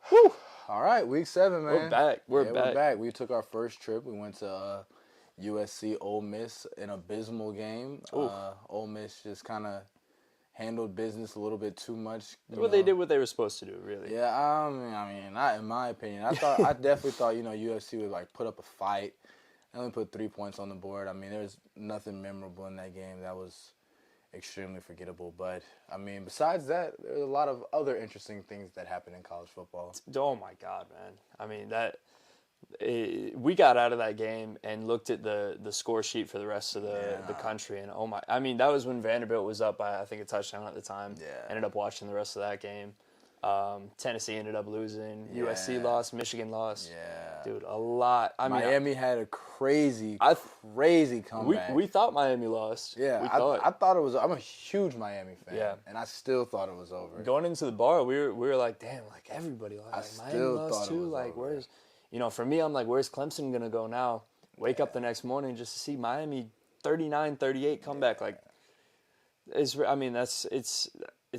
Whew. All right, week 7, man. We're back. We're back. We took our first trip. We went to USC Ole Miss, an abysmal game. Ole Miss just kind of handled business a little bit too much. They did what they were supposed to do, really. Yeah, I mean, not in my opinion. I definitely thought, USC would like put up a fight. They only put 3 points on the board. I mean, there's nothing memorable in that game. That was extremely forgettable. But, I mean, besides that, there's a lot of other interesting things that happen in college football. Oh, my God, man. I mean, we got out of that game and looked at the score sheet for the rest of the country. And, I mean, that was when Vanderbilt was up by, I think, a touchdown at the time. Yeah. Ended up watching the rest of that game. Tennessee ended up losing. Yeah. USC lost. Michigan lost. Yeah. Dude, a lot. Miami had a crazy comeback. We thought Miami lost. Yeah, I thought it was. I'm a huge Miami fan. Yeah. And I still thought it was over. Going into the bar, we were like, damn, like everybody lost. Miami lost too. Like, where's, for me, I'm like, where's Clemson gonna go now? Wake up the next morning just to see Miami 39-38 comeback. Like, it's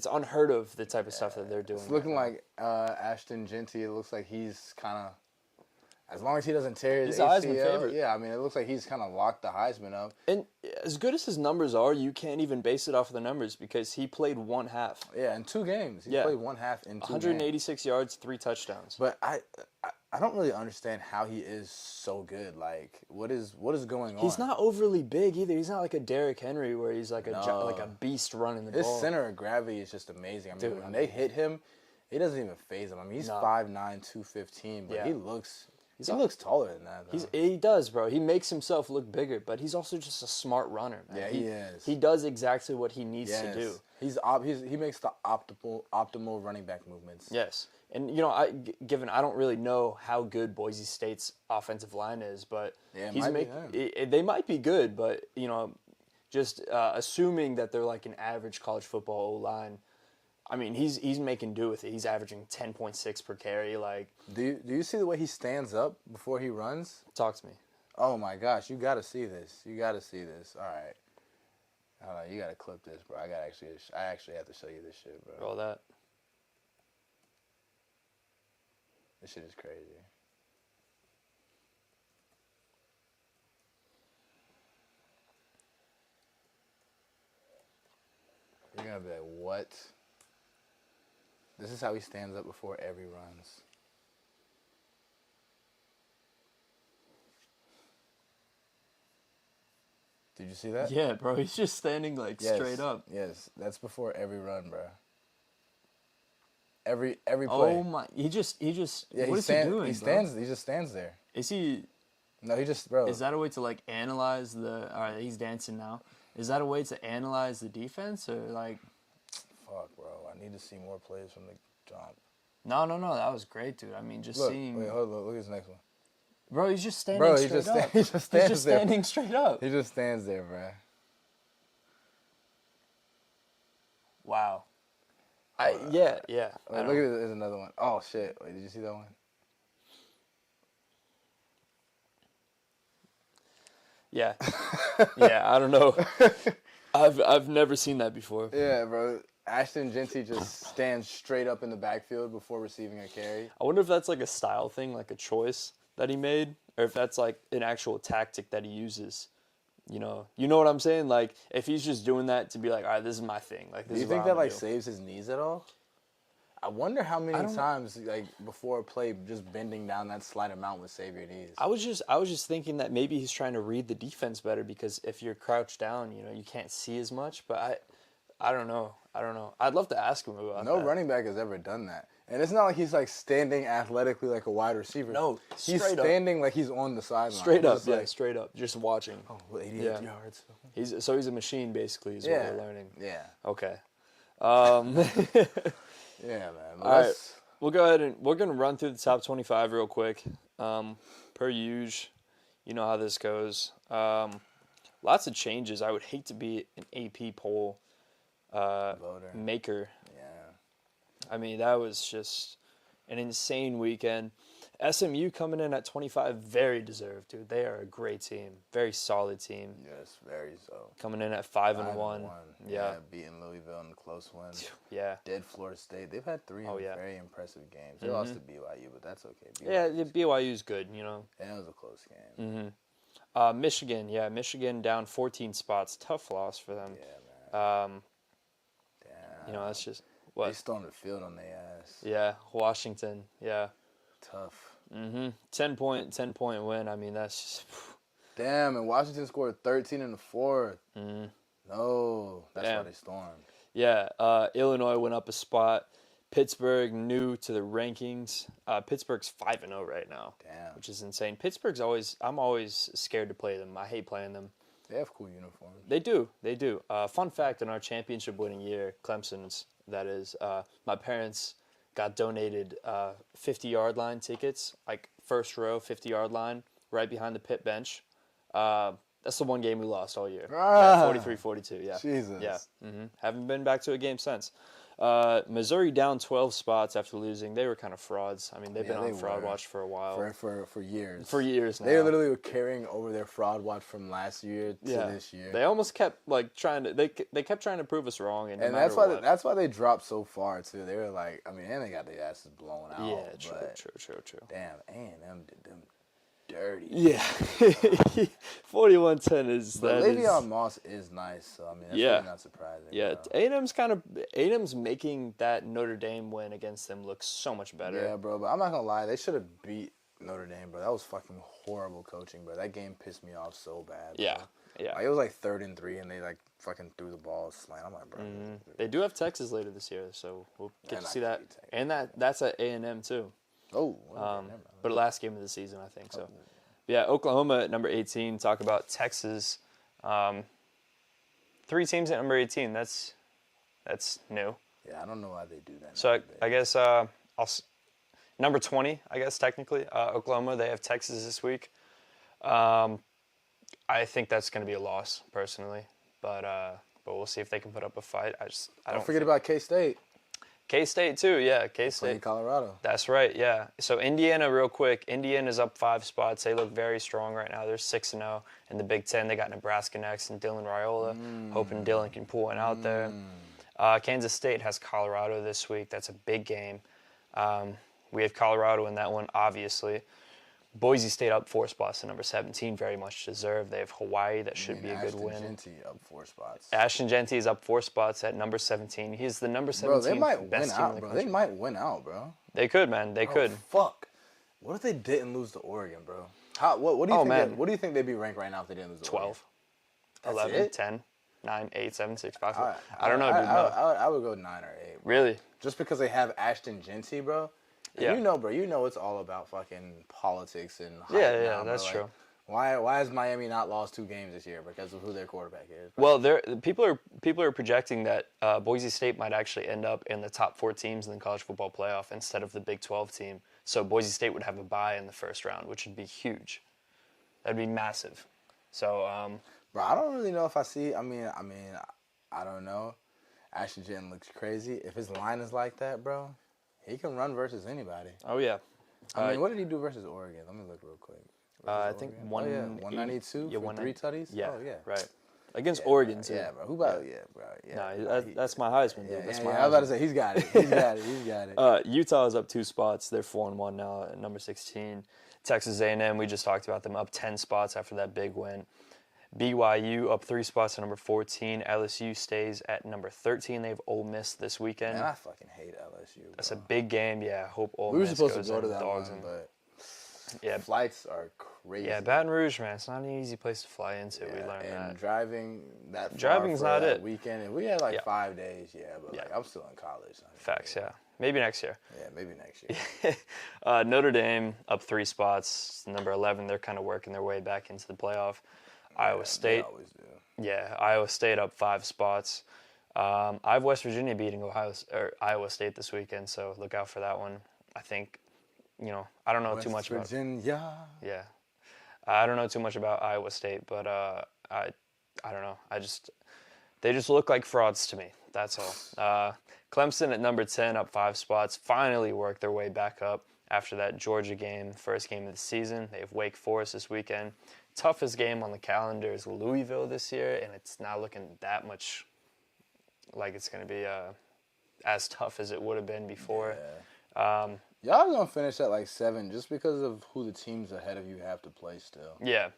unheard of, the type of stuff that they're doing. It's looking like Ashton Genty. It looks like he's kind of, as long as he doesn't tear his ACL. He's the Heisman favorite. Yeah, I mean, it looks like he's kind of locked the Heisman up. And as good as his numbers are, you can't even base it off of the numbers because he played one half. Yeah, in 2 games. He played one half in 2 186 games. yards, 3 touchdowns. But I don't really understand how he is so good. Like, what is going on? He's not overly big either. He's not like a Derrick Henry where he's like a beast running the ball. His center of gravity is just amazing. I mean, when they hit him, it doesn't even faze him. I mean, he's 5'9", 215, but he looks taller than that, though. He does, bro. He makes himself look bigger, but he's also just a smart runner, man. Yeah, he is. He does exactly what he needs to do. He makes the optimal running back movements. Yes. And, I don't really know how good Boise State's offensive line is, but they might be good, but, just assuming that they're like an average college football O-line, I mean, he's making do with it. He's averaging 10.6 per carry. Like, do you see the way he stands up before he runs? Talk to me. Oh my gosh, you got to see this. You got to see this. All right. Hold on, you got to clip this, bro. I actually have to show you this shit, bro. Roll that. This shit is crazy. You're gonna be like, what? This is how he stands up before every runs. Did you see that? Yeah, bro. He's just standing like straight up. Yes, that's before every run, bro. Every play. Oh my! He just. Yeah, what is he doing? He just stands there. Is he? No, he just, bro. Is that a way to like analyze the? All right, he's dancing now. Is that a way to analyze the defense or like? Fuck, bro. I need to see more plays from the jump. No. That was great, dude. I mean, seeing. Wait, hold on. Look at this next one. Bro, he's just standing straight up. He just stands there. Standing straight up. He just stands there, bro. Wow. Yeah. Wait, look at this. There's another one. Oh, shit. Wait, did you see that one? Yeah. Yeah, I don't know. I've never seen that before. Yeah, bro. Ashton Genty just stands straight up in the backfield before receiving a carry. I wonder if that's like a style thing, like a choice that he made, or if that's like an actual tactic that he uses. You know what I'm saying? Like, if he's just doing that to be like, all right, this is my thing. Like, do you think that like saves his knees at all? I wonder how many times like before a play, just bending down that slight amount would save your knees. I was just thinking that maybe he's trying to read the defense better because if you're crouched down, you can't see as much. But I don't know. I'd love to ask him about that. No running back has ever done that. And it's not like he's like standing athletically like a wide receiver. No, he's standing like he's on the sideline. Straight up, straight up, just watching. Oh, 88 yards. He's a machine basically. Is what we're learning. Yeah. Okay. Yeah, man. All right, we'll go ahead and we're gonna run through the top 25 real quick. Per usual, you know how this goes. Lots of changes. I would hate to be an AP poll maker. Yeah. I mean, that was just an insane weekend. SMU coming in at 25, very deserved, dude. They are a great team, very solid team. Yes, very so. Coming in at 5-1. Yeah, beating Louisville in a close one. Yeah, Dead Florida State. They've had three very impressive games. They lost to BYU, but that's okay. BYU's good, you know. And it was a close game. Michigan down 14 spots. Tough loss for them. Yeah, man. You know, that's just what they stormed the field on their ass. Yeah, Washington. Yeah. Tough. 10 point win. I mean, that's just. Damn, and Washington scored 13 in the fourth. No, that's why they stormed. Yeah, Illinois went up a spot. Pittsburgh new to the rankings. Pittsburgh's 5-0 right now. Damn. Which is insane. I'm always scared to play them. I hate playing them. They have cool uniforms. They do. Fun fact, in our championship winning year, Clemson's, that is, my parents got donated 50-yard line tickets, like first row, 50-yard line, right behind the pit bench. That's the one game we lost all year. 43-42, yeah. Jesus. Yeah. Haven't been back to a game since. Missouri down 12 spots after losing. They were kind of frauds. I mean, they've been on fraud watch for a while. For years. For years now. They literally were carrying over their fraud watch from last year to this year. They almost kept trying to. They kept trying to prove us wrong, and that's why they dropped so far too. They were like, I mean, and they got their asses blown out. Yeah, true. Damn, A&M did them dirty. Yeah, 41-10 is but that. Le'Veon Moss is nice, so I mean that's really not surprising. Yeah, A&M's making that Notre Dame win against them look so much better. Yeah, bro, but I'm not gonna lie, they should have beat Notre Dame, bro. That was fucking horrible coaching, bro. That game pissed me off so bad. Bro. Yeah. Like, it was like 3rd and 3, and they like fucking threw the ball slant. I'm like, bro. They do have Texas later this year, so we'll get to see that. And that's at A&M too. Oh. But last game of the season, I think so. Yeah, Oklahoma at number 18. Talk about Texas. 3 teams at number 18. That's new. Yeah, I don't know why they do that. So I guess number 20. I guess technically Oklahoma. They have Texas this week. I think that's going to be a loss personally, but we'll see if they can put up a fight. I don't forget about K-State. K-State too, yeah. K-State. Colorado. That's right, yeah. So Indiana, real quick. Indiana's up 5 spots. They look very strong right now. They're 6-0 in the Big Ten. They got Nebraska next and Dylan Raiola. Hoping Dylan can pull one out there. Kansas State has Colorado this week. That's a big game. We have Colorado in that one, obviously. Boise State up 4 spots to number 17, very much deserved. They have Hawaii, that should be a good win. Ashton Genty up 4 spots. Ashton Genty is up 4 spots at number 17. He's the number 17 bro, they might best win team out, in the bro. country. They might win out, bro. They could, man. They could. Fuck. What if they didn't lose to Oregon, bro? What do you think? What do you think they'd be ranked right now if they didn't lose to 12, Oregon? 11, it? 10, 9, 8, 7, 6, 5, 4. I don't know, dude. I would go 9 or 8. Bro. Really? Just because they have Ashton Genty, bro. And you know, bro. You know it's all about fucking politics and hype now, that's true. Why has Miami not lost 2 games this year? Because of who their quarterback is. Well, people are projecting that Boise State might actually end up in the top 4 teams in the college football playoff instead of the Big 12 team. So Boise State would have a bye in the first round, which would be huge. That'd be massive. So, bro, I don't really know if I see. I mean, I don't know. Ashton Genty looks crazy. If his line is like that, bro, he can run versus anybody. Oh yeah. I mean, what did he do versus Oregon? Let me look real quick. I think 192 for 3 tutties. Yeah, oh, yeah, right. Against Oregon too. Yeah, bro. Who about? Yeah, bro. Yeah. Nah, that's my Heisman, dude. That's my Heisman. I was about to say he's got it. He's got it. Utah is up 2 spots. They're 4-1 now at number 16. Texas A&M, we just talked about them, up 10 spots after that big win. BYU up 3 spots to number 14. LSU stays at number 13. They have Ole Miss this weekend. Man, I fucking hate LSU. Bro. That's a big game. Yeah, hope Ole Miss. We were Miss supposed to go to that one, but flights are crazy. Yeah, Baton Rouge, man, it's not an easy place to fly into. We learned that. And driving that far driving's for not that it. weekend. If we had 5 days, but like I'm still in college. Facts, yeah. Maybe next year. Yeah, maybe next year. Notre Dame up 3 spots, number 11. They're kind of working their way back into the playoff. Iowa State. They always do. Yeah, Iowa State up 5 spots. I have West Virginia beating Iowa State this weekend, so look out for that one. I think, I don't know too much about Virginia. Yeah, I don't know too much about Iowa State, but I don't know. They just look like frauds to me. That's all. Clemson at number 10, up 5 spots. Finally worked their way back up. After that Georgia game, first game of the season, they have Wake Forest this weekend. Toughest game on the calendar is Louisville this year, and it's not looking that much like it's going to be as tough as it would have been before. Yeah. Y'all going to finish at like 7 just because of who the teams ahead of you have to play still. Yeah.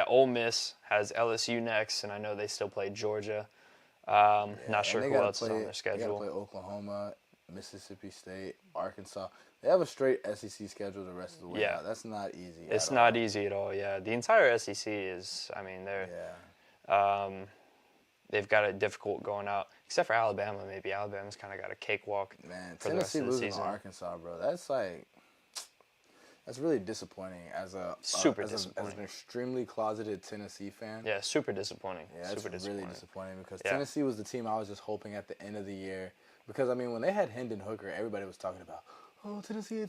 Ole Miss has LSU next, and I know they still play Georgia. Not sure who else is on their schedule. They got to play Oklahoma, Mississippi State, Arkansas. They have a straight SEC schedule the rest of the way out. That's not easy. It's not easy at all, yeah. The entire SEC is, I mean, they've got it difficult going out, except for Alabama, maybe. Alabama's kind of got a cakewalk for the rest of the season. Losing to Arkansas, bro. That's really disappointing as an extremely closeted Tennessee fan. Yeah, super disappointing. Yeah, that's really disappointing because Tennessee was the team I was just hoping at the end of the year. Because, I mean, when they had Hendon Hooker, everybody was talking about, Tennessee.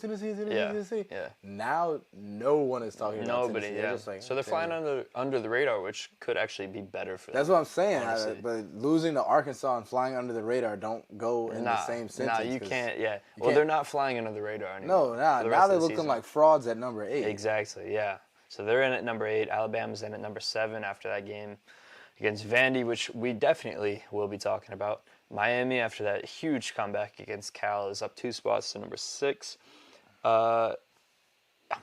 Yeah. Now, no one is talking about Tennessee. Nobody, yeah. Like, so they're flying under the radar, which could actually be better for them. That's what I'm saying. But losing to Arkansas and flying under the radar don't go in the same sentence. You can't, Well, they're not flying under the radar anymore. No, now they're looking like frauds at number 8. Exactly, yeah. So they're in at number 8. Alabama's in at number 7 after that game against Vandy, which we definitely will be talking about. Miami, after that huge comeback against Cal, is up 2 spots to number 6. I'm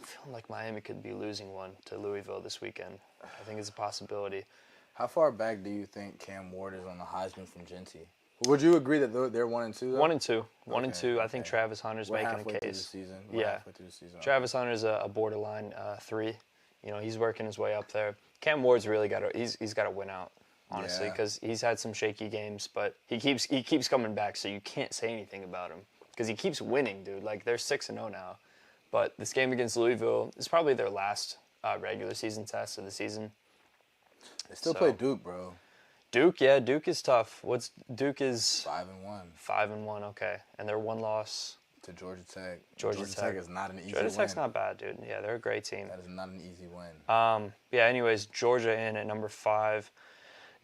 feeling like Miami could be losing one to Louisville this weekend. I think it's a possibility. How far back do you think Cam Ward is on the Heisman from Genty? Would you agree that they're 1 and 2? Though? 1 and 2. 1 and 2. I think Travis Hunter's making a case. Through the season. Halfway through the season. Travis Hunter's a borderline 3. He's working his way up there. Cam Ward's really got to win out. Honestly, because he's had some shaky games, but he keeps coming back, so you can't say anything about him because he keeps winning, dude. Like, they're 6-0 now, but this game against Louisville is probably their last regular season test of the season. They still play Duke, bro. Duke is tough. Duke is 5-1. 5-1, okay, and they're 1 loss to Georgia Tech. Georgia Tech is not an easy win. Georgia Tech's not bad, dude. Yeah, they're a great team. That is not an easy win. Anyways, Georgia in at number 5.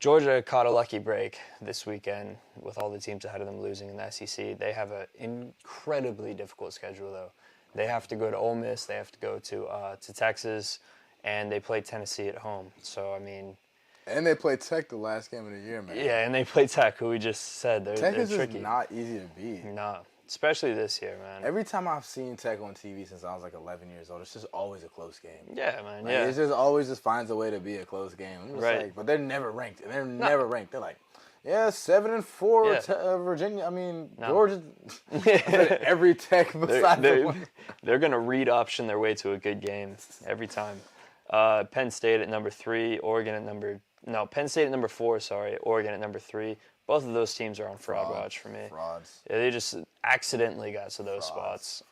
Georgia caught a lucky break this weekend with all the teams ahead of them losing in the SEC. They have an incredibly difficult schedule, though. They have to go to Ole Miss, they have to go to Texas, and they play Tennessee at home. So, I mean... And they play Tech the last game of the year, man. Yeah, and they play Tech, who we just said. They're tricky. Tech is not easy to beat. No. Especially this year, man. Every time I've seen Tech on TV since I was like 11 years old, it's just always a close game. Yeah, man. It just always finds a way to be a close game. Right. But they're never ranked. They're never ranked. They're like, 7-4 Virginia. I mean, Georgia. Every Tech besides they're going to read option their way to a good game every time. Penn State at number 3, Penn State at number 4, Oregon at number 3. Both of those teams are on fraud watch for me. Frauds. Yeah, they just accidentally got to those spots.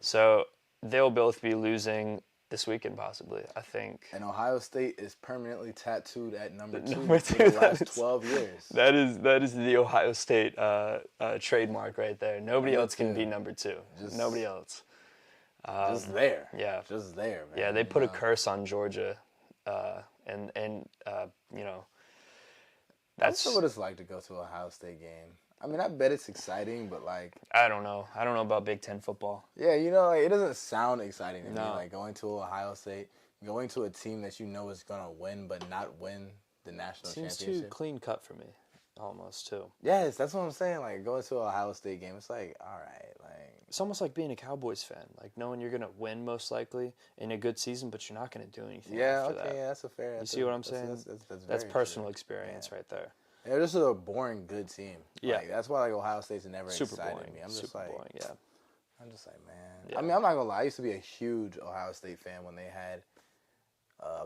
So they'll both be losing this weekend, possibly, I think. And Ohio State is permanently tattooed at number 2 for the last 12 years. That is the Ohio State trademark right there. Nobody else can be number 2. Nobody else. Just there. Yeah. Just there, man. Yeah, they put a curse on Georgia, That's what it's like to go to an Ohio State game. I mean, I bet it's exciting, but like... I don't know. I don't know about Big Ten football. Yeah, it doesn't sound exciting to me. Like, going to Ohio State, going to a team that you know is going to win, but not win the national championship. Seems too clean cut for me, almost, too. Yes, that's what I'm saying. Like, going to an Ohio State game, it's like, all right, like... It's almost like being a Cowboys fan, like knowing you're going to win most likely in a good season, but you're not going to do anything after that. Yeah, that's a fair... You see what I'm saying? That's personal experience right there. They're just a boring, good team. Yeah. Like, that's why Ohio State's never super excited boring. me. I'm just super boring, yeah. I'm just like, man. Yeah. I mean, I'm not going to lie. I used to be a huge Ohio State fan when they had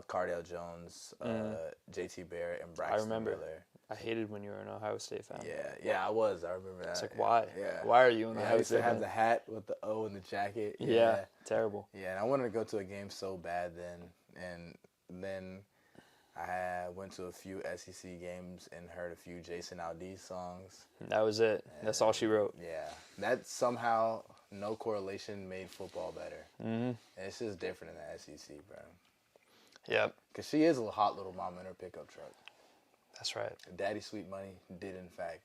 Cardale Jones, J.T. Barrett, and Braxton Miller. I hated when you were an Ohio State fan. Yeah, I was. I remember that. It's like, why? Yeah. Why are you an Ohio State fan? I used to have the hat with the O and the jacket. Yeah, terrible. Yeah, and I wanted to go to a game so bad then. And then I went to a few SEC games and heard a few Jason Aldean songs. That was it. That's all she wrote. Yeah. That somehow, no correlation, made football better. Mm-hmm. And it's just different in the SEC, bro. Yep. Because she is a hot little mama in her pickup truck. That's right. Daddy Sweet Money did, in fact,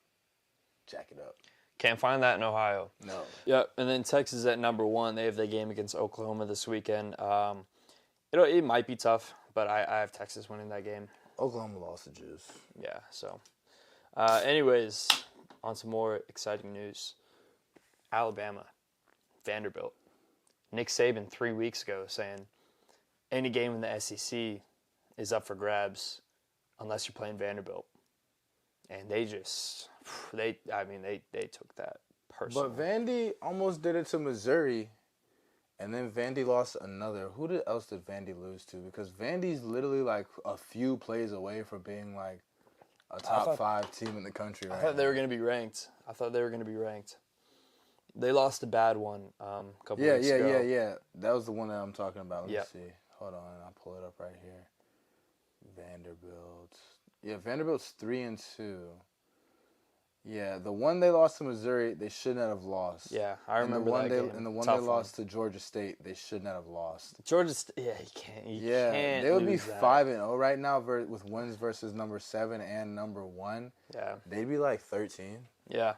jack it up. Can't find that in Ohio. No. Yep. And then Texas at number 1. They have their game against Oklahoma this weekend. It might be tough, but I have Texas winning that game. Oklahoma lost the juice. Yeah. So, anyways, on to more exciting news. Alabama, Vanderbilt. Nick Saban 3 weeks ago saying any game in the SEC is up for grabs unless you're playing Vanderbilt. And they took that personally. But Vandy almost did it to Missouri, and then Vandy lost another. Who else did Vandy lose to? Because Vandy's literally like a few plays away from being like a top 5 team in the country right now. I thought they were going to be ranked. They lost a bad one a couple weeks ago. Yeah. That was the one that I'm talking about. Let me see. Hold on. I'll pull it up right here. Vanderbilt. Yeah, Vanderbilt's 3-2. Yeah, the one they lost to Missouri, they should not have lost. Yeah, I remember that game. And the one they lost to Georgia State, they should not have lost. Georgia State, you can't they would be lose that. 5-0 right now with wins versus number 7 and number 1. Yeah. They'd be like 13. Yeah.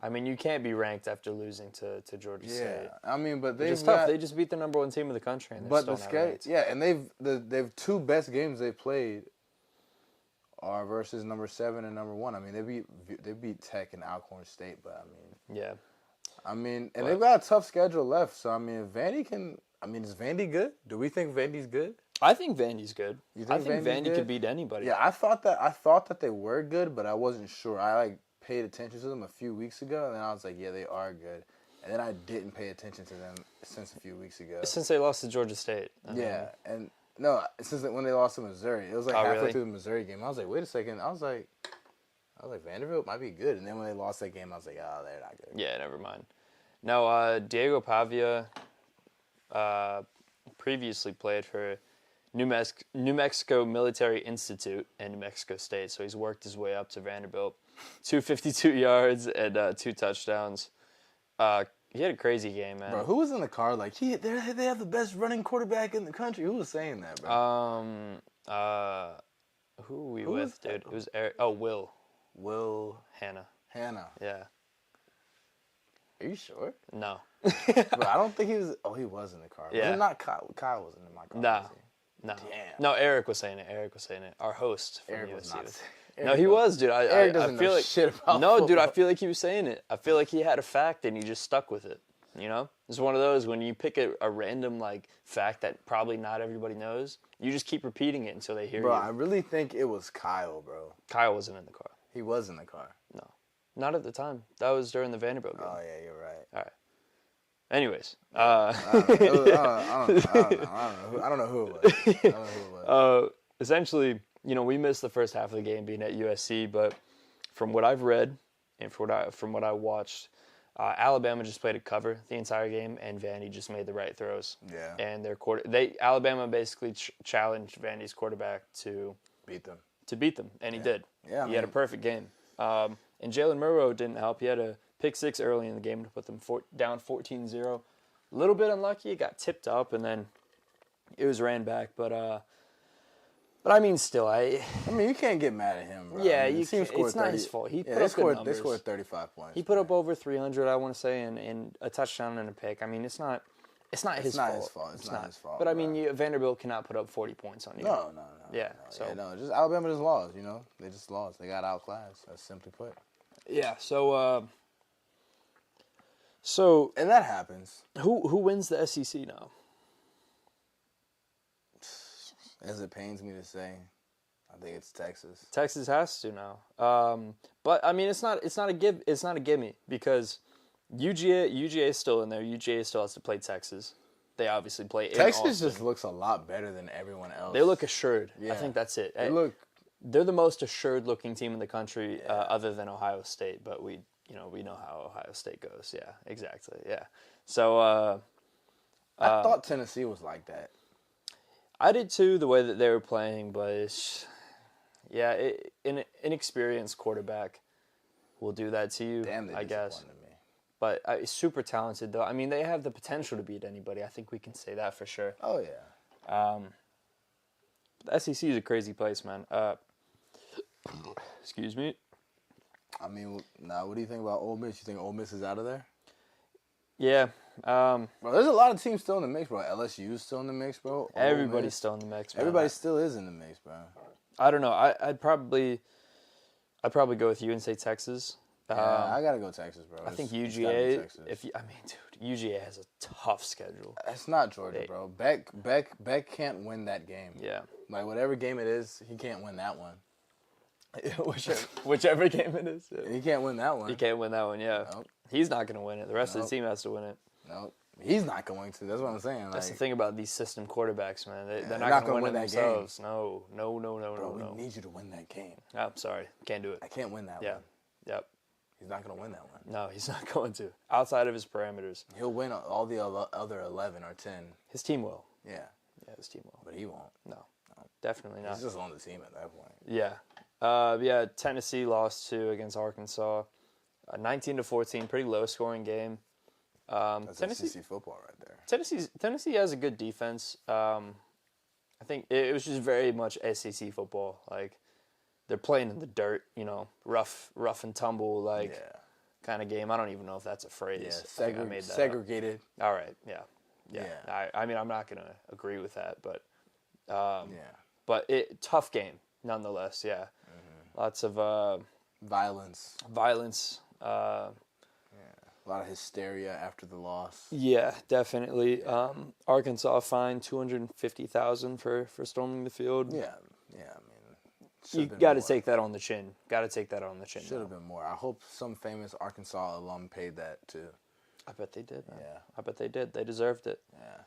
I mean, you can't be ranked after losing to Georgia State. I mean, but it's tough. They just beat the number 1 team in the country, and they're still not ranked. Yeah, and they've 2 best games they played are versus number 7 and number 1. I mean, they beat Tech and Alcorn State, but and they've got a tough schedule left. So I mean, is Vandy good? Do we think Vandy's good? I think Vandy's good. You think I think Vandy could beat anybody. Yeah, I thought that they were good, but I wasn't sure. I paid attention to them a few weeks ago, and then I was like, yeah, they are good. And then I didn't pay attention to them since a few weeks ago. Since they lost to Georgia State. No, since when they lost to Missouri. It was like halfway through the Missouri game. I was like, wait a second. I was like, Vanderbilt might be good. And then when they lost that game, I was like, oh, they're not good. Yeah, never mind. No, Diego Pavia previously played for New Mexico Military Institute and New Mexico State, so he's worked his way up to Vanderbilt. 252 yards and 2 touchdowns. He had a crazy game, man. Bro, who was in the car like, they have the best running quarterback in the country? Who was saying that, bro? Who were we with, dude? It was Eric. Oh, Will. Will. Hannah. Yeah. Are you sure? No. Bro, I don't think he was. Oh, he was in the car. Yeah. Was it not Kyle? Kyle wasn't in my car. No. Damn. No, Eric was saying it. Our host from Eric UofSC. was not. No, he was, dude. Eric doesn't know shit about football. dude, I feel like he was saying it. I feel like he had a fact and he just stuck with it. You know? It's one of those when you pick a random fact that probably not everybody knows, you just keep repeating it until they hear you. Bro, I really think it was Kyle, bro. Kyle wasn't in the car. He was in the car. No. Not at the time. That was during the Vanderbilt game. Oh, yeah, you're right. All right. Anyways. I don't know who it was. Essentially, we missed the first half of the game being at USC, but from what I've read and from what I watched, Alabama just played a cover the entire game, and Vandy just made the right throws. Yeah. And Alabama basically challenged Vandy's quarterback to beat them. And he did. Yeah, he had a perfect game. And Jalen Murrow didn't help. He had a pick 6 early in the game to put them down 14-0. A little bit unlucky. It got tipped up, and then it was ran back. But I mean, still, you can't get mad at him, bro. Yeah, it's not his fault. He put up good numbers. They scored 35 points. He put up over 300, I want to say, and a touchdown and a pick. I mean, it's not his fault. It's not his fault. But I mean, Vanderbilt cannot put up 40 points on you. No. Yeah. Just Alabama just lost. They just lost. They got outclassed. That's simply put. Yeah. So. And that happens. Who wins the SEC now? As it pains me to say, I think it's Texas. Texas has to now. But I mean, it's not a gimme because UGA is still in there. UGA still has to play Texas. They obviously play in Texas Austin. just looks a lot better than everyone else. They look assured. Yeah. I think that's it. They're the most assured looking team in the country, other than Ohio State. But we know how Ohio State goes. Yeah, exactly. Yeah. So I thought Tennessee was like that. I did too, the way that they were playing, but an inexperienced quarterback will do that to you. Damn, I guess. Me. But super talented though. I mean, they have the potential to beat anybody. I think we can say that for sure. Oh yeah. The SEC is a crazy place, man. Excuse me. I mean, now what do you think about Ole Miss? You think Ole Miss is out of there? Yeah. Bro, there's a lot of teams still in the mix, bro. LSU's still in the mix, bro. Everybody's still in the mix, man. Everybody still is in the mix, bro. I don't know. I'd probably go with you and say Texas. Yeah, I gotta go Texas, bro. I think UGA. UGA has a tough schedule. It's not Georgia, bro. Beck can't win that game. Yeah. Like whatever game it is, he can't win that one. Whichever game it is. Yeah. He can't win that one. He can't win that one. Yeah. Nope. He's not gonna win it. The rest of the team has to win it. Nope. He's not going to. That's what I'm saying. That's the thing about these system quarterbacks, man. They're not going to win it themselves. No. Bro, we need you to win that game. Oh, I'm sorry. Can't do it. I can't win that one. Yeah. Yep. He's not going to win that one. No, he's not going to. Outside of his parameters. He'll win all the other 11 or 10. His team will. Yeah. Yeah, his team will. But he won't. No. Definitely not. He's just on the team at that point. Yeah. Tennessee lost against Arkansas. 19-14, pretty low scoring game. That's SEC football right there. Tennessee has a good defense. I think it was just very much SEC football. Like they're playing in the dirt, rough and tumble kind of game. I don't even know if that's a phrase. Yeah, I made that segregated. Up. All right, yeah. I mean, I'm not gonna agree with that, but but tough game nonetheless. Yeah, lots of violence. A lot of hysteria after the loss. Yeah, definitely. Arkansas fined $250,000 for storming the field. Yeah. I you mean, got to take that on the chin. Should have been more. I hope some famous Arkansas alum paid that too. I bet they did. Man. Yeah, I bet they did. They deserved it. Yeah.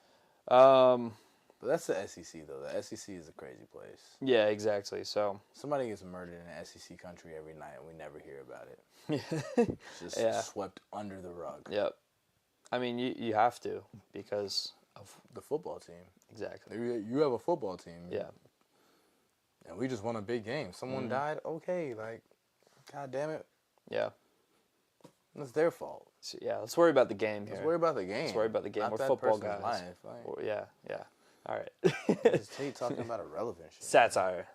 But that's the SEC though. The SEC is a crazy place. Yeah, exactly. So somebody gets murdered in an SEC country every night, and we never hear about it. It's just swept under the rug. Yep. I mean, you have to because of the football team. Exactly. You have a football team. Yeah. And we just won a big game. Someone died. Okay, God damn it. Yeah. It's their fault. So, let's worry about the game here. Let's worry about the game. We're football guys. Life. Yeah. All right. Just talking about irrelevant shit. Satire.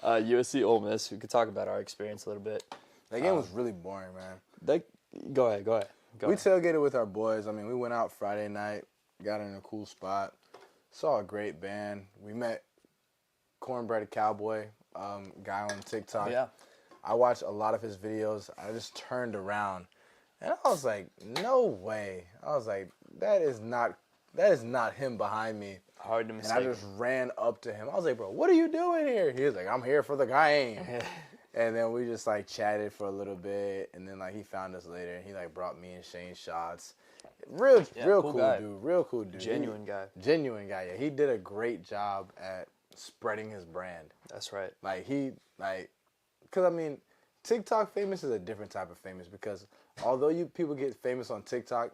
USC Ole Miss. We could talk about our experience a little bit. That game was really boring, man. Go ahead. We tailgated with our boys. I mean, we went out Friday night, got in a cool spot, saw a great band. We met Cornbread Cowboy, guy on TikTok. Yeah. I watched a lot of his videos. I just turned around, and I was like, no way. I was like, that is not him behind me. Hard to mistake. And I just ran up to him. I was like, bro, what are you doing here? He was like, I'm here for the game. And then we just chatted for a little bit, and then he found us later, and he brought me and Shane shots. Real cool dude. Real cool dude. Genuine guy. Yeah. He did a great job at spreading his brand. That's right. Because I mean, TikTok famous is a different type of famous, because although people get famous on TikTok,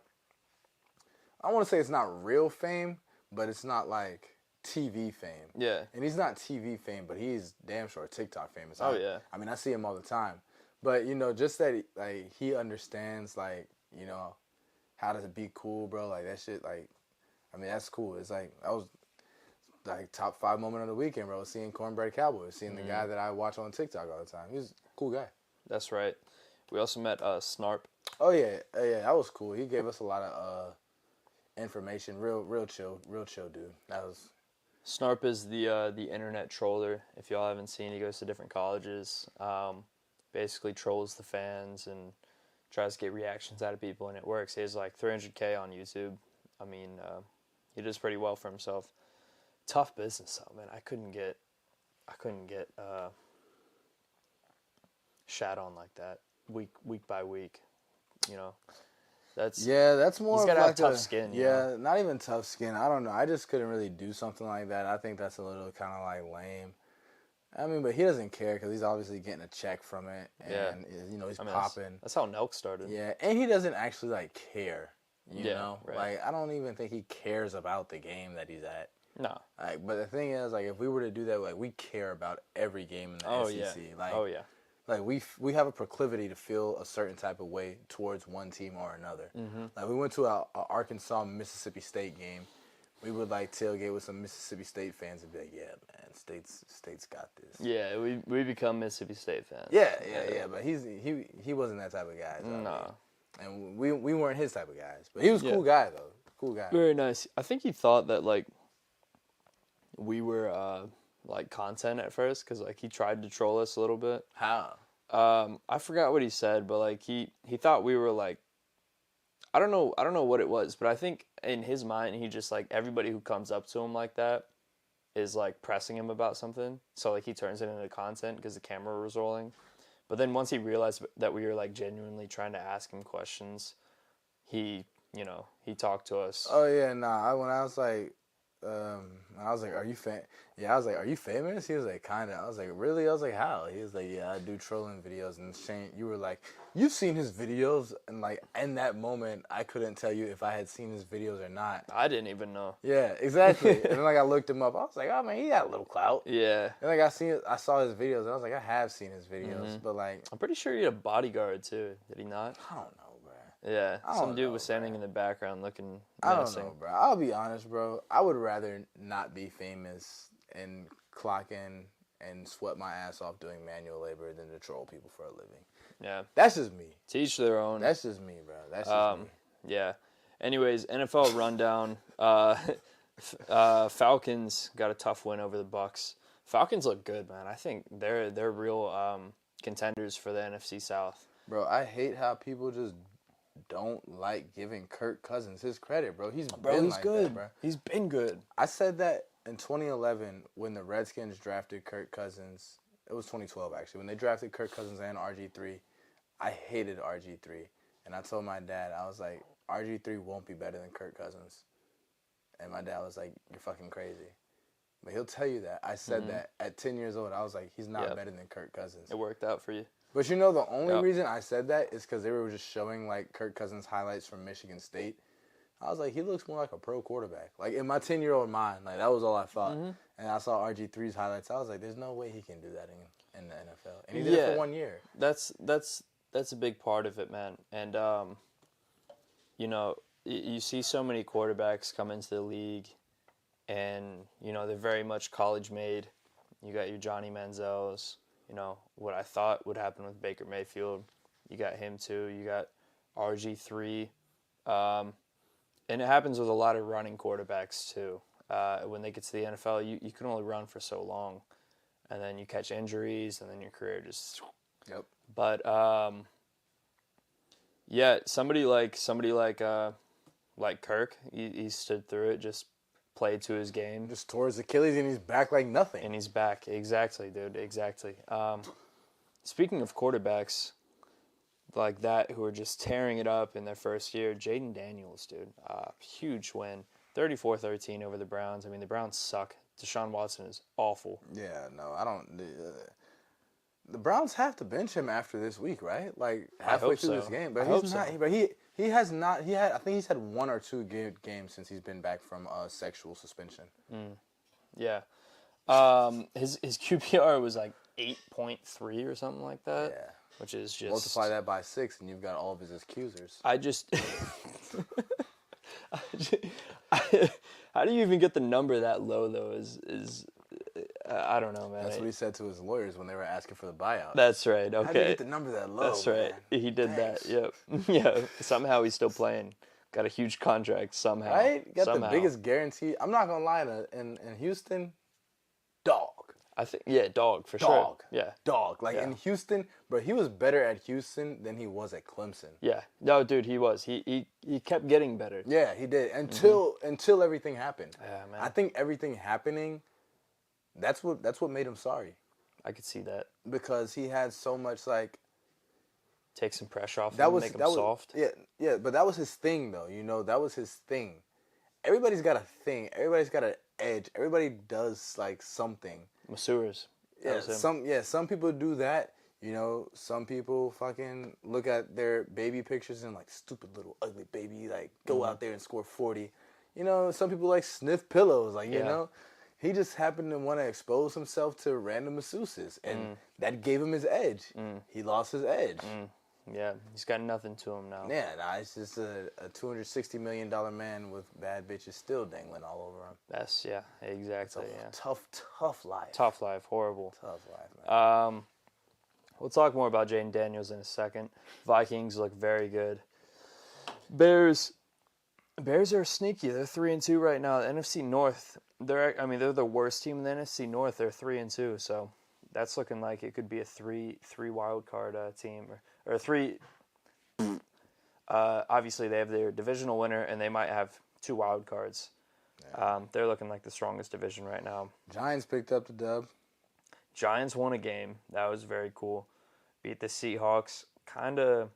I want to say it's not real fame, but it's not TV fame. Yeah. And he's not TV fame, but he's damn sure TikTok famous. Oh, yeah. I mean, I see him all the time. But, just that he understands, how to be cool, bro. That shit, I mean, that's cool. It's that was, top 5 moment of the weekend, bro. Seeing Cornbread Cowboy, seeing the guy that I watch on TikTok all the time. He's a cool guy. That's right. We also met Snarp. Oh, yeah. That was cool. He gave us a lot of information. Real chill dude. That was... Snarp is the internet troller. If y'all haven't seen, he goes to different colleges, basically trolls the fans and tries to get reactions out of people, and it works. He has 300K on YouTube. I mean, he does pretty well for himself. Tough business though, man. I couldn't get shat on like that week by week. That's more. He's gotta have tough skin. Yeah, not even tough skin. I don't know. I just couldn't really do something like that. I think that's a little kind of lame. I mean, but he doesn't care because he's obviously getting a check from it, and he's popping. That's how Nelk started. Yeah, and he doesn't actually care. You know, right. I don't even think he cares about the game that he's at. No. But the thing is, if we were to do that, we care about every game in the SEC. Yeah. We have a proclivity to feel a certain type of way towards one team or another. Mm-hmm. We went to a Arkansas Mississippi State game we would like tailgate with some Mississippi State fans and be like, yeah, man, State's got this. Yeah, we become Mississippi State fans. Yeah. But he wasn't that type of guy. So No. And we weren't his type of guys. But he was a cool guy though. Cool guy. Very nice. I think he thought that like we were like content at first because like he tried to troll us a little bit. How? I forgot what he said, but like he thought we were like I don't know what it was, but I think in his mind he just like everybody who comes up to him like that is like pressing him about something. So like he turns it into content because the camera was rolling. But then once he realized that we were like genuinely trying to ask him questions, he talked to us. Oh yeah, nah. When I was like, are you Yeah, I was like, are you famous? He was like, kinda. I was like, really? I was like, how? He was like, yeah, I do trolling videos. And Shane, you were like, you've seen his videos, and like in that moment, I couldn't tell you if I had seen his videos or not. I didn't even know. Yeah, exactly. And then like I looked him up. I was like, oh man, he got a little clout. Yeah. And like I saw his videos, and I was like, I have seen his videos, but like I'm pretty sure he had a bodyguard too. Did he not? I don't know. Yeah, some dude was standing in the background looking menacing. I don't know, bro. I'll be honest, bro. I would rather not be famous and clock in and sweat my ass off doing manual labor than to troll people for a living. Yeah. That's just me. To each their own. That's just me, bro. That's just me. Yeah. Anyways, NFL rundown. Falcons got a tough win over the Bucks. Falcons look good, man. I think they're real contenders for the NFC South. Bro, I hate how people just don't like giving Kirk Cousins his credit, bro. He's like good. that, bro. He's been good. I said that in 2011 when the Redskins drafted Kirk Cousins. It was 2012, actually. When they drafted Kirk Cousins and RG3, I hated RG3. And I told my dad, I was like, RG3 won't be better than Kirk Cousins. And my dad was like, you're fucking crazy. But he'll tell you that. I said that at 10 years old. I was like, he's not better than Kirk Cousins. It worked out for you. But you know, the only reason I said that is because they were just showing, like, Kirk Cousins highlights from Michigan State. I was like, he looks more like a pro quarterback. Like, in my 10-year-old mind, like, that was all I thought. And I saw RG3's highlights. I was like, there's no way he can do that in the NFL. And he did it for 1 year. That's a big part of it, man. And, you know, you see so many quarterbacks come into the league, and, you know, they're very much college-made. You got your Johnny Manziels. You know, what I thought would happen with Baker Mayfield. You got him, too. You got RG3. And it happens with a lot of running quarterbacks, too. When they get to the NFL, you can only run for so long. And then you catch injuries, and then your career just... Yep. But, yeah, somebody like Kirk, he stood through it, just played to his game. Just tore his Achilles and he's back like nothing. And he's back. Exactly, dude. Exactly. Speaking of quarterbacks like that who are just tearing it up in their first year, Jaden Daniels, dude. Huge win. 34-13 over the Browns. I mean, the Browns suck. Deshaun Watson is awful. Yeah, no, I don't... the Browns have to bench him after this week, right? Like, halfway through this game. But he's not... But he has not... I think he's had 1 or 2 good games since he's been back from sexual suspension. Yeah. His QPR was like 8.3 or something like that. Yeah. Which is just... Multiply that by 6 and you've got all of his accusers. I just... How do you even get the number that low, though, is I don't know, man. That's what he said to his lawyers when they were asking for the buyout. That's right, okay. How did you get the number that low, That's right. Man? He did that, yep. Yeah, somehow he's still playing. Got a huge contract somehow. Right? Got the biggest guarantee. I'm not going to lie, in Houston, dog. I think, yeah, dog, for sure. Yeah. Dog. Like, in Houston, bro, he was better at Houston than he was at Clemson. Yeah. No, dude, he was. He kept getting better. Yeah, he did. Until everything happened. Yeah, man. I think everything happening, that's what made him sorry. I could see that. Because he had so much, like... Take some pressure off him, make him soft. Yeah, but that was his thing, though. You know, that was his thing. Everybody's got a thing. Everybody's got an edge. Everybody does, like, something. Masseurs. Some people do that. You know, some people fucking look at their baby pictures and like, stupid little ugly baby, like, go out there and score 40. You know, some people like sniff pillows, like, you know. He just happened to want to expose himself to random masseuses, and that gave him his edge. He lost his edge. Yeah, he's got nothing to him now. Yeah, nah, it's just a $260 million man with bad bitches still dangling all over him. That's, yeah, exactly. It's a tough life. Tough life, horrible. Tough life, man. We'll talk more about Jaden Daniels in a second. Vikings look very good. Bears are sneaky. They're 3-2 right now. The NFC North, they're the worst team in the NFC North. They're 3-2, so that's looking like it could be a three wild card team or three. Obviously, they have their divisional winner, and they might have 2 wild cards. Yeah. They're looking like the strongest division right now. Giants picked up the dub. Giants won a game. That was very cool. Beat the Seahawks. The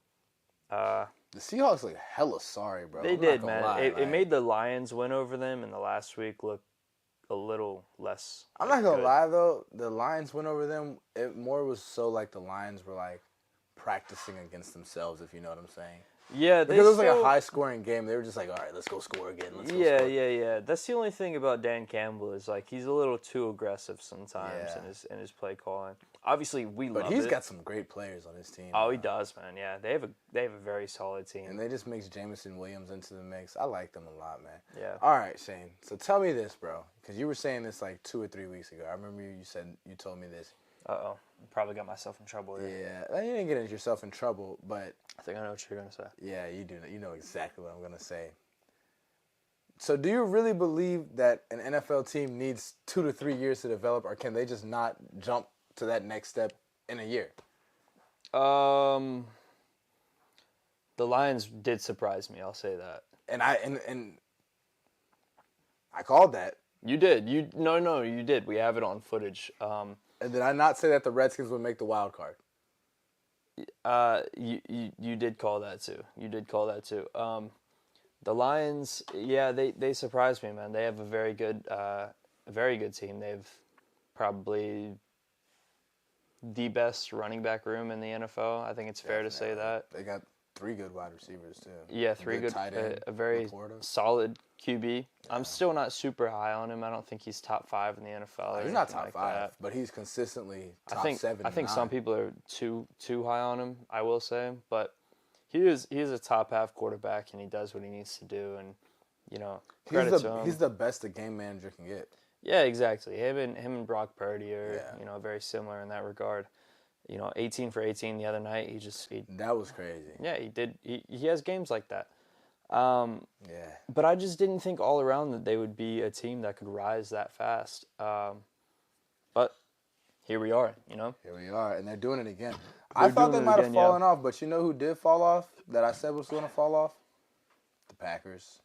Seahawks look hella sorry, bro. They did, man. It made the Lions win over them in the last week look a little less. I'm not going to lie, though. The Lions went over them. It more was so like the Lions were like practicing against themselves, if you know what I'm saying. Yeah, because it was like a high-scoring game. They were just like, all right, let's go score again. Yeah. That's the only thing about Dan Campbell is like he's a little too aggressive sometimes in his play calling. Obviously, love it. But he's got some great players on his team. Oh, he does, man. Yeah, they have a very solid team. And they just mix Jameson Williams into the mix. I like them a lot, man. Yeah. All right, Shane. So tell me this, bro, because you were saying this like 2 or 3 weeks ago. I remember you told me this. Uh-oh. Probably got myself in trouble here. Yeah, you didn't get yourself in trouble, but I think I know what you're going to say. Yeah, you do. You know exactly what I'm going to say. So do you really believe that an NFL team needs 2 to 3 years to develop, or can they just not jump to that next step in a year? The Lions did surprise me, I'll say that. And I called that. You did. You did. We have it on footage. And did I not say that the Redskins would make the wild card? You did call that too. The Lions, yeah, they surprised me, man. They have a very good team. They've probably the best running back room in the NFL. I think it's fair to say that. They got 3 good wide receivers too. Yeah, 3 good tight end, a very solid QB. Yeah. I'm still not super high on him. I don't think he's top 5 in the NFL. He's not top 5, but he's consistently top 7. I think some people are too high on him, I will say, but he is a top half quarterback, and he does what he needs to do, and credit to him. He's the best a game manager can get. Yeah, exactly. Him and Brock Purdy are very similar in that regard. 18 for 18 the other night. That was crazy. Yeah, he did. He has games like that. But I just didn't think all around that they would be a team that could rise that fast. But here we are, Here we are, and they're doing it again. I thought they might have fallen off, but you know who did fall off that I said was going to fall off? The Packers.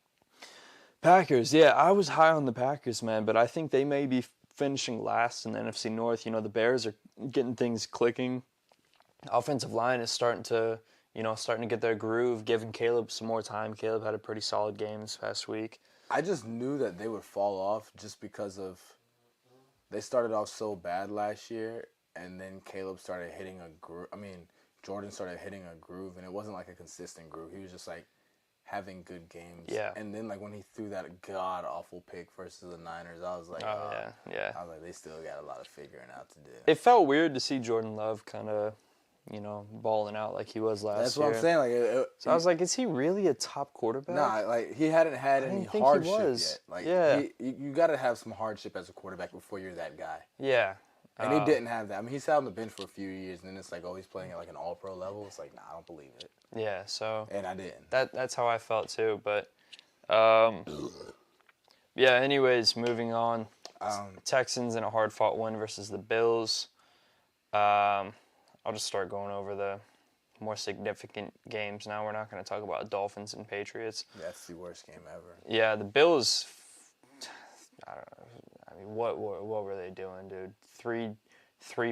Yeah. I was high on the Packers, man, but I think they may be finishing last in the NFC North. The Bears are getting things clicking. Offensive line is starting to get their groove, giving Caleb some more time. Caleb had a pretty solid game this past week. I just knew that they would fall off just because of they started off so bad last year, and then Caleb started hitting a groove. Jordan started hitting a groove, and it wasn't like a consistent groove. He was just like having good games. Yeah. And then like when he threw that god awful pick versus the Niners, I was like, yeah. I was like, they still got a lot of figuring out to do. It felt weird to see Jordan Love kind of, balling out like he was last year. That's what I'm saying. So I was like, is he really a top quarterback? Nah, like he hadn't had any hardship yet. Like, you got to have some hardship as a quarterback before you're that guy. Yeah. And he didn't have that. He sat on the bench for a few years, and then it's like, he's playing at like an all-pro level. It's like, nah, I don't believe it. Yeah, so... And I didn't. That's how I felt, too, but... anyways, moving on. Texans in a hard-fought win versus the Bills. I'll just start going over the more significant games now. We're not going to talk about Dolphins and Patriots. That's the worst game ever. Yeah, the Bills... I don't know. What were they doing, dude? Three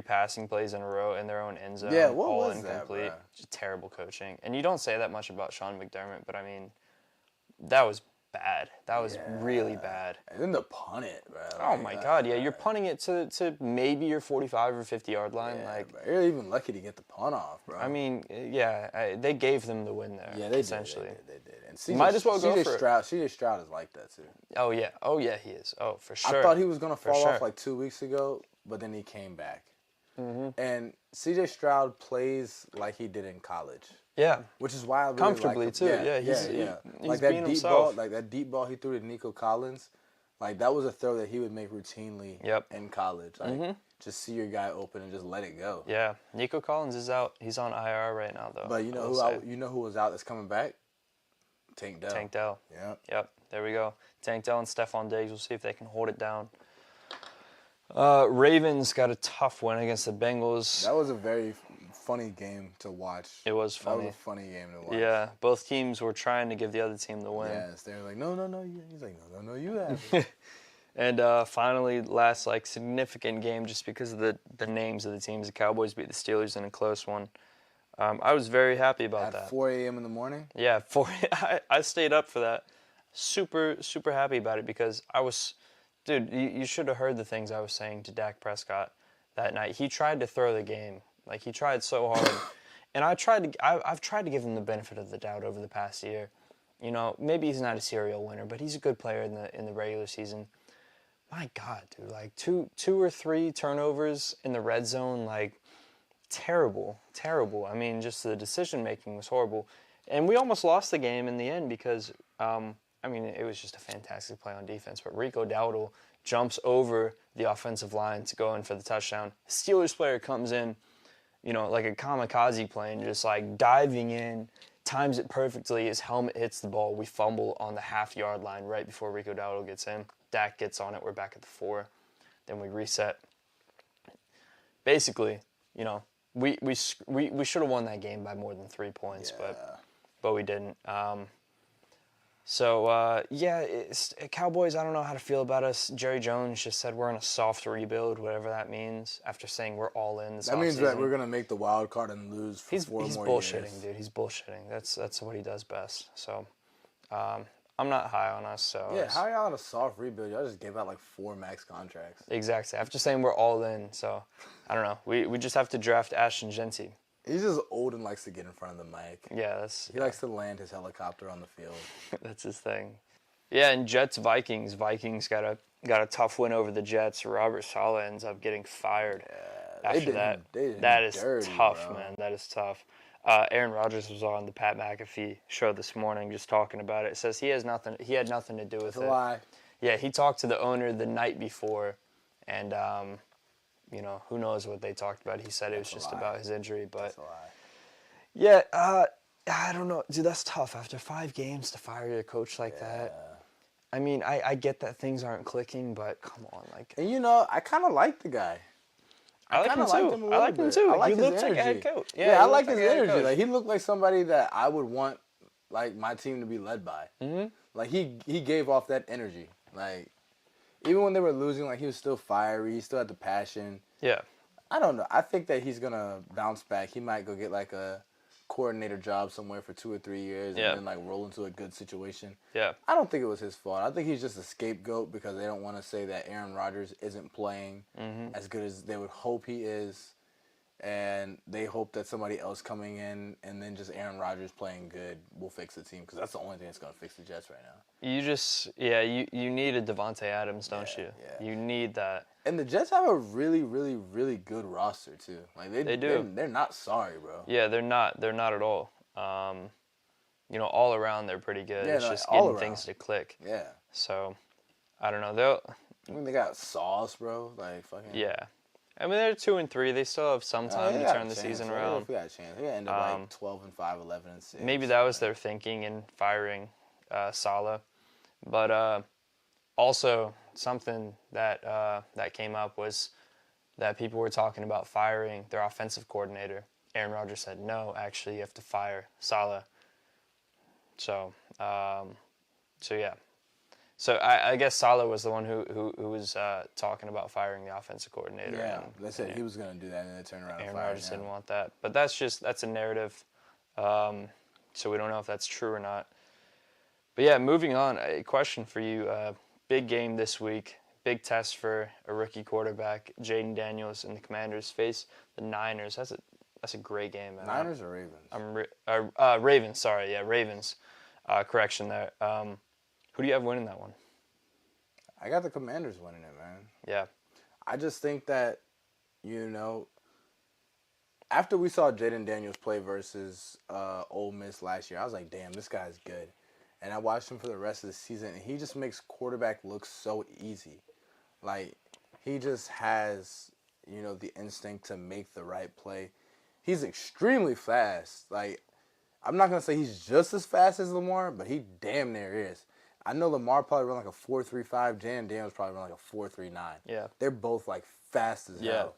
passing plays in a row in their own end zone. Yeah, what all was incomplete. That, just terrible coaching. And you don't say that much about Sean McDermott, but that was bad. That was really bad. And then the punt it, bro. Oh my God, yeah, you're punting it to maybe your 45 or 50 yard line. Yeah, bro. You're even lucky to get the punt off, bro. They gave them the win there. Yeah, they essentially. They did. And might as well go for it. CJ Stroud is like that too. Oh yeah, he is. Oh, for sure. I thought he was gonna fall off like 2 weeks ago, but then he came back. And C.J. Stroud plays like he did in college. Yeah, which is why I really comfortably like him. too. Yeah, he's like that being deep himself. ball, like that deep ball he threw to Nico Collins, like that was a throw that he would make routinely in college. Like just see your guy open and just let it go. Yeah, Nico Collins is out. He's on IR right now though. But you know who was out that's coming back? Tank Dell. Tank Dell. Yep. There we go. Tank Dell and Stephon Diggs. We'll see if they can hold it down. Ravens got a tough win against the Bengals. That was a very funny game to watch. It was funny. That was a funny game to watch. Yeah, both teams were trying to give the other team the win. Yes, they were like, no, he's like, no, you have. And finally, last significant game, just because of the names of the teams. The Cowboys beat the Steelers in a close one. I was very happy about that. At 4 a.m. in the morning? Yeah, I stayed up for that. Super, super happy about it because I was... Dude, you should have heard the things I was saying to Dak Prescott that night. He tried to throw the game. Like, he tried so hard. And I've tried to give him the benefit of the doubt over the past year. You know, maybe he's not a serial winner, but he's a good player in the regular season. My God, dude, like two or three turnovers in the red zone, like terrible. I mean, just the decision making was horrible. And we almost lost the game in the end because it was just a fantastic play on defense, but Rico Dowdle jumps over the offensive line to go in for the touchdown. Steelers player comes in, like a kamikaze plane, just like diving in, times it perfectly. His helmet hits the ball. We fumble on the half-yard line right before Rico Dowdle gets in. Dak gets on it. We're back at the 4. Then we reset. Basically, we should have won that game by more than 3 points, but we didn't. Cowboys, I don't know how to feel about us. Jerry Jones just said we're in a soft rebuild, whatever that means, after saying we're all in this offseason. That means that we're going to make the wild card and lose for 4 more years. He's bullshitting, dude. He's bullshitting. That's what he does best. So, I'm not high on us. So yeah, how are y'all on a soft rebuild? Y'all just gave out 4 max contracts. Exactly. After saying we're all in, so I don't know. We just have to draft Ashton Genty. He's just old and likes to get in front of the mic. Yeah, he likes to land his helicopter on the field. That's his thing. Yeah, and Jets-Vikings. Vikings got a tough win over the Jets. Robert Saleh ends up getting fired after that. That is tough, bro. Man. That is tough. Aaron Rodgers was on the Pat McAfee show this morning just talking about it. It says he had nothing to do with it. That's a lie. Yeah, he talked to the owner the night before, and who knows what they talked about. He said it was just about his injury, but that's a lie. Yeah, I don't know. Dude, that's tough after 5 games to fire your coach like that. I mean, I get that things aren't clicking, but come on, And I kind of like the guy. I like him too. I like him too. He looks like a head coach. Yeah, I like his energy. Like he looked like somebody that I would want, my team to be led by. Mm-hmm. Like he gave off that energy. Like even when they were losing, he was still fiery. He still had the passion. Yeah. I don't know. I think that he's gonna bounce back. He might go get a coordinator job somewhere for 2 or 3 years and then roll into a good situation. Yeah. I don't think it was his fault. I think he's just a scapegoat because they don't want to say that Aaron Rodgers isn't playing as good as they would hope he is. And they hope that somebody else coming in and then just Aaron Rodgers playing good will fix the team because that's the only thing that's going to fix the Jets right now. You need a Devontae Adams, don't you? Yeah. You need that. And the Jets have a really, really, really good roster too. They do. They're not sorry, bro. Yeah, they're not. They're not at all. All around they're pretty good. Yeah, it's just getting things to click. Yeah. So, I don't know. They got Sauce, bro. Fucking. Yeah. I mean, they're 2-3. They still have some time to turn the season around. We got a chance. We got to end up 12-5, 11-6. Maybe that was their thinking in firing Saleh, but also something that came up was that people were talking about firing their offensive coordinator. Aaron Rodgers said, "No, actually, you have to fire Saleh." So yeah. So I guess Saleh was the one who was talking about firing the offensive coordinator. Yeah, they said he was going to do that, and then they turned around and fired him. Aaron Rodgers didn't want that. But that's a narrative, so we don't know if that's true or not. But yeah, moving on, a question for you. Big game this week, big test for a rookie quarterback. Jaden Daniels and the Commanders face the Niners. That's a great game. Man. Niners or Ravens? Ravens, sorry. Yeah, Ravens. Correction there. Who do you have winning that one? I got the Commanders winning it, man. Yeah. I just think that, after we saw Jaden Daniels play versus Ole Miss last year, I was like, damn, this guy's good. And I watched him for the rest of the season, and he just makes quarterback look so easy. Like, he just has, the instinct to make the right play. He's extremely fast. Like, I'm not going to say he's just as fast as Lamar, but he damn near is. I know Lamar probably run like a 4.35. Jaden Daniels probably run like a 4.39. Yeah. They're both, like, fast as hell.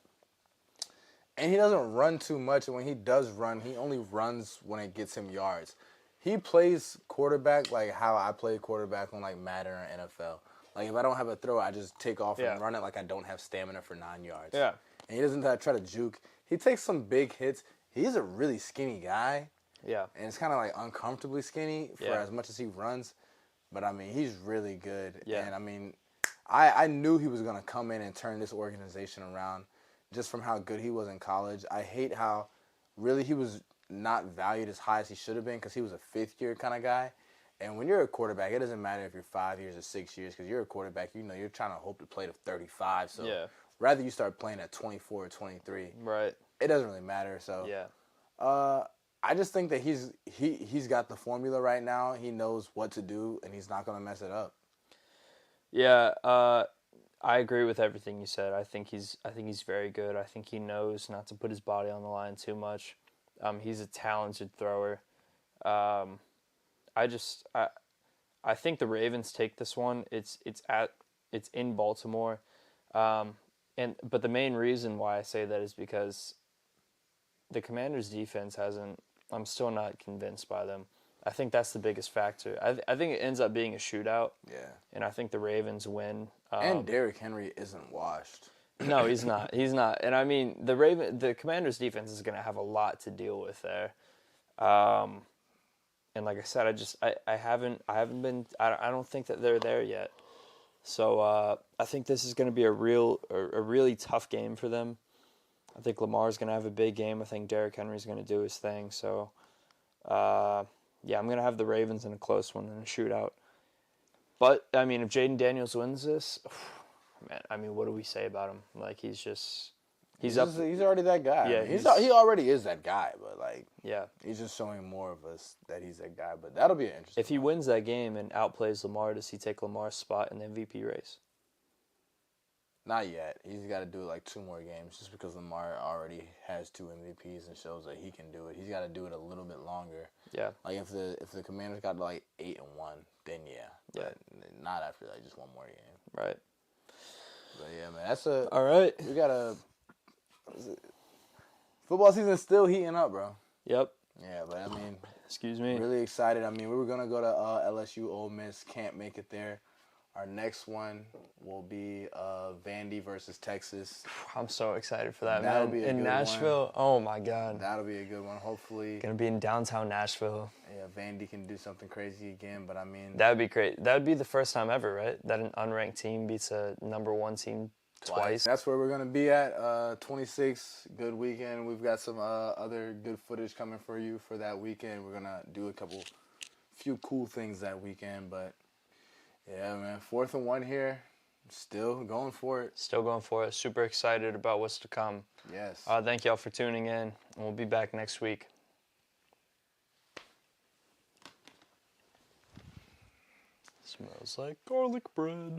And he doesn't run too much, and when he does run, he only runs when it gets him yards. He plays quarterback like how I play quarterback on, like, Madden or NFL. Like, if I don't have a throw, I just take off and run it like I don't have stamina for 9 yards. Yeah. And he doesn't try to juke. He takes some big hits. He's a really skinny guy. Yeah. And it's kind of, like, uncomfortably skinny for as much as he runs. But, I mean, he's really good. Yeah. And, I mean, I knew he was going to come in and turn this organization around just from how good he was in college. I hate how really he was not valued as high as he should have been because he was a fifth-year kind of guy. And when you're a quarterback, it doesn't matter if you're 5 years or 6 years because you're a quarterback. You're trying to hope to play to 35. So rather you start playing at 24 or 23. Right. It doesn't really matter. So I just think that he's got the formula right now. He knows what to do, and he's not going to mess it up. Yeah, I agree with everything you said. I think he's very good. I think he knows not to put his body on the line too much. He's a talented thrower. I think the Ravens take this one. It's in Baltimore, but the main reason why I say that is because the Commanders' defense hasn't. I'm still not convinced by them. I think that's the biggest factor. I think it ends up being a shootout. Yeah. And I think the Ravens win. And Derrick Henry isn't washed. No, he's not. He's not. And I mean, the Commanders' defense is going to have a lot to deal with there. And like I said, I don't think that they're there yet. So I think this is going to be a really tough game for them. I think Lamar's going to have a big game. I think Derrick Henry's going to do his thing. So, I'm going to have the Ravens in a close one in a shootout. But, I mean, if Jaden Daniels wins this, man, I mean, what do we say about him? Like, he's already that guy. Yeah, he already is that guy, but, like, yeah, he's just showing more of us that he's that guy. But that'll be interesting. If he wins that game and outplays Lamar, does he take Lamar's spot in the MVP race? Not yet. He's got to do it like 2 more games just because Lamar already has 2 MVPs and shows that he can do it. He's got to do it a little bit longer. Yeah. Like if the Commanders got like 8-1, then yeah. But not after like just 1 more game. Right. But yeah, man, all right. We got a football season still heating up, bro. Yep. Yeah, but I mean, excuse me. Really excited. I mean, we were gonna go to LSU, Ole Miss, can't make it there. Our next one will be Vandy versus Texas. I'm so excited for that, That'll man. be a in good Nashville, one. Oh my God. That'll be a good one. Hopefully. Gonna be in downtown Nashville. Yeah, Vandy can do something crazy again, but I mean. That would be great. That would be the first time ever, right? That an unranked team beats a number 1 team twice. That's where we're gonna be at. 26, good weekend. We've got some other good footage coming for you for that weekend. We're gonna do a few cool things that weekend, but. Yeah, man. 4th and 1 here. Still going for it. Still going for it. Super excited about what's to come. Yes. Thank y'all for tuning in. And we'll be back next week. Smells like garlic bread.